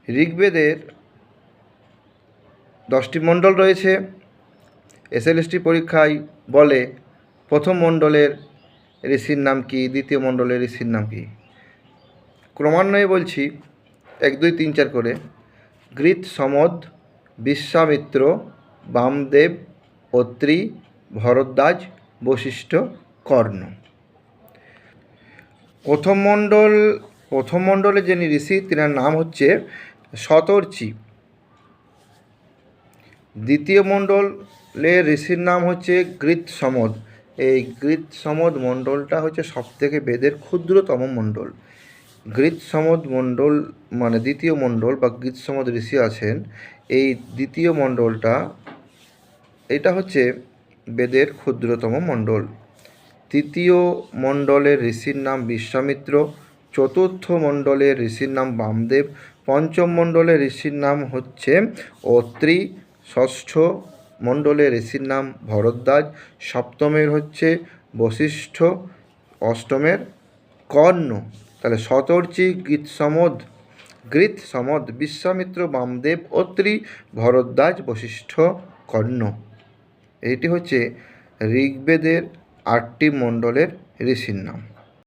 ঋগ্বেদের 10টি মণ্ডল রয়েছে। এসএলএসটি পরীক্ষায় বলে প্রথম মণ্ডলের ঋষির নাম কি, দ্বিতীয় মণ্ডলের ঋষির নাম কি। ক্রমান্বয়ে বলছি 1 2 3 4 করে। ঘৃত, সমদ, বিশ্বামিত্র, বামদেব, অত্রি, ভরদ্বাজ, বশিষ্ঠ, কর্ণ। প্রথম মণ্ডলে যিনি ঋষি তিনার নাম হচ্ছে শতর্ষি। দ্বিতীয় মণ্ডলের ঋষির নাম হচ্ছে ঘৃত সমদ। এই ঘৃত সমদ মণ্ডলটা হচ্ছে সবথেকে বেদের ক্ষুদ্রতম মণ্ডল। ঘৃত সমদ মণ্ডল মানে দ্বিতীয় মণ্ডল বা ঘৃত সমদ ঋষি আছেন, এই দ্বিতীয় মণ্ডলটা এটা হচ্ছে বেদের ক্ষুদ্রতম মণ্ডল। তৃতীয় মণ্ডলের ঋষির নাম বিশ্বামিত্র, চতুর্থ মণ্ডলের ঋষির নাম বামদেব, পঞ্চম মণ্ডলের ঋষির নাম হচ্ছে অত্রি, ষষ্ঠ মণ্ডলের ঋষির নাম ভরদ্বাজ, সপ্তমের হচ্ছে বশিষ্ঠ, অষ্টমের কর্ণ। তাহলে শতর্ষি, ঘৃত সমদ, বিশ্বামিত্র, বামদেব, অত্রি, ভরদ্বাজ, বশিষ্ঠ, কর্ণ। এটি হচ্ছে ঋগ্বেদের 8টি মণ্ডলের ঋষির নাম।